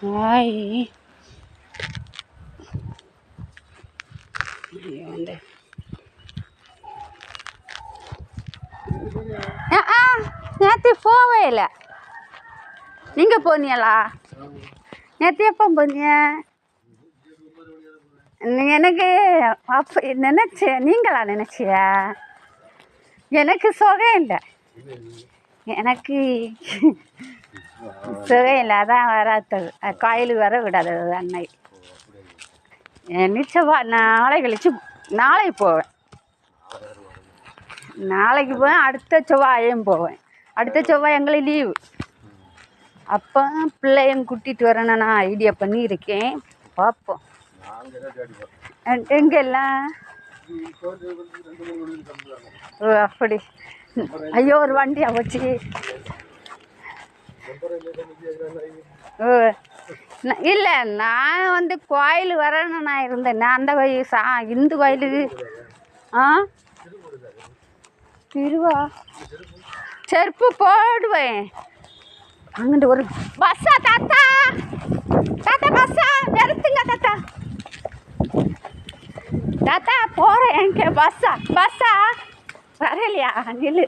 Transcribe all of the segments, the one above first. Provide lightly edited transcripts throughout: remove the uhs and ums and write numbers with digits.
ஆய் வந்து நேற்று போவே இல்லை. நீங்கள் போனீங்களா? நேற்று எப்போ போனீங்க? எனக்கு அப்போ நினச்சேன், நீங்களா நினச்சியா? எனக்கு சுகம் இல்லை, எனக்கு சுகம் இல்லை, அதான் வராத்தது. கோயிலுக்கு வர விடாதது அன்னை. நிச்சயமா நாளை கழிச்சு நாளைக்கு போவேன். நாளைக்கு போவேன், அடுத்த செவ்வாயும் போவேன். அடுத்த செவ்வாய் எங்களுக்கு லீவு. அப்போ பிள்ளையும் கூட்டிகிட்டு வரேன்னு நான் ஐடியா பண்ணியிருக்கேன். பார்ப்போம் எங்கெல்லாம். ஓ அப்படி. ஐயோ ஒரு வண்டியா போச்சு. ஓ இல்லை, நான் வந்து கோயில் வரேன்னு நான் இருந்தேன். நான் அந்த கோயில் இந்து கோயிலுக்கு. திருவா செருப்பு போடுவேன். அங்கிட்டு ஒரு பஸ்ஸா தாத்தா, தாத்தா பஸ்ஸா நிறுத்துங்க தாத்தா. தாத்தா போகிறேன். எங்கே பஸ்ஸா? பஸ்ஸா வரலையா? நில்லு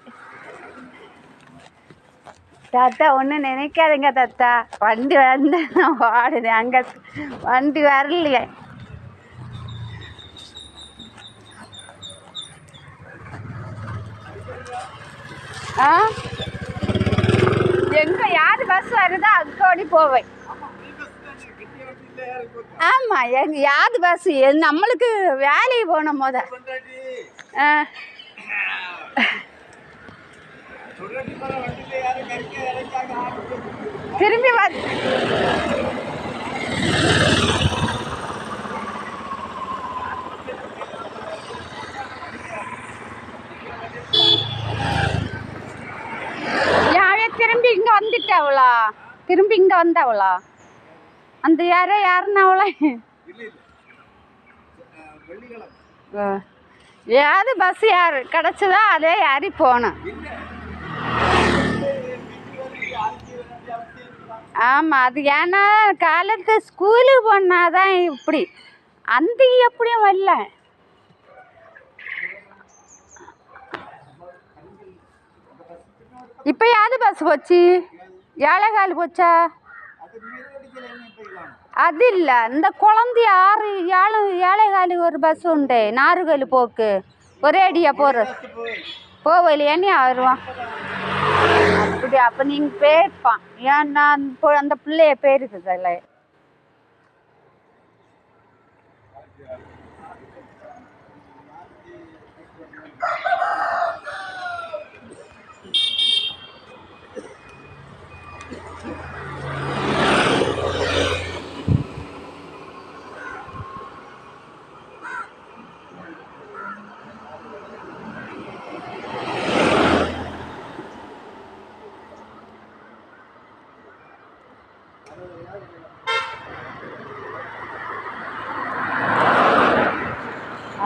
தாத்தா, ஒன்றும் நினைக்காதுங்க தாத்தா. வண்டி வந்து நான் ஓடுதேன், அங்கே வண்டி வரலையே. எங்கே யார் பஸ் வருதோ அங்கோடி போவேன். ஆமாம், எங்கள் யார் பஸ் நம்மளுக்கு வேலைக்கு போகணும் போத. திரும்பி திரும்பி இங்கே வந்துட்டாவளா? திரும்பி இங்கே வந்தாவளா? அந்த யாருன்னா அவளை ஏது பஸ் யார் கிடச்சதா அதே யாரி போகணும். ஆமாம், அது ஏன்னா காலத்து ஸ்கூலுக்கு போனாதான் இப்படி. அந்த எப்படியும் வரல. இப்போ யாது பஸ் போச்சு? ஏழைகால் போச்சா? அது இல்லை, இந்த குழந்தை 6 ஏழைகால் ஒரு பஸ் உண்டு, 4 போக்கு ஒரே அடியா போகலையா? நீ வருவான் அப்படி. அப்போ நீங்கள் பேர்ப்பான். ஏன்னா அந்த பிள்ளைய பேருக்குதுல்ல.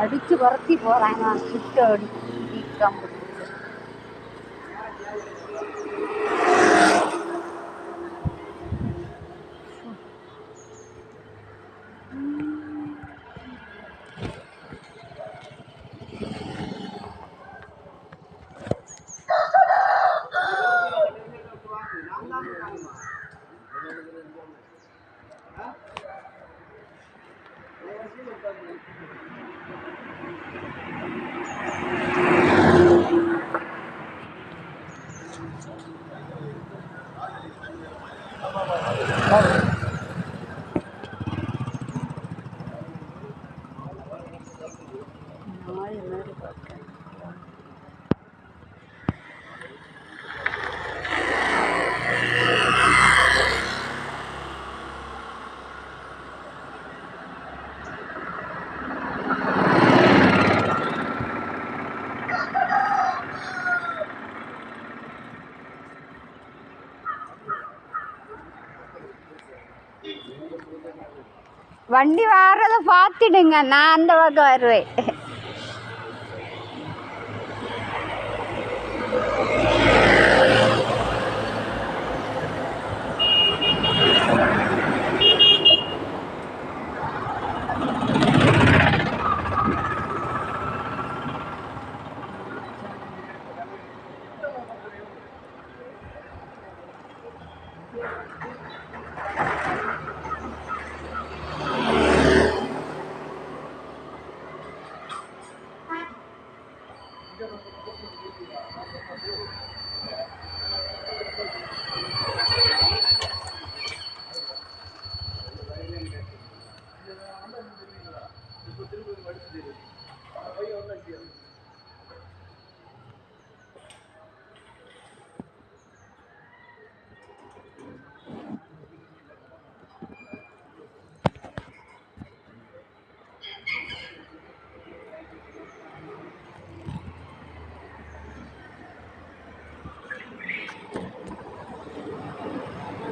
அடிச்சு வரத்தி போறாங்க. கிட்ட அடிக்காம வண்டி வர்றதை பார்த்துடுங்க, நான் அந்த பக்கம் வருவேன்.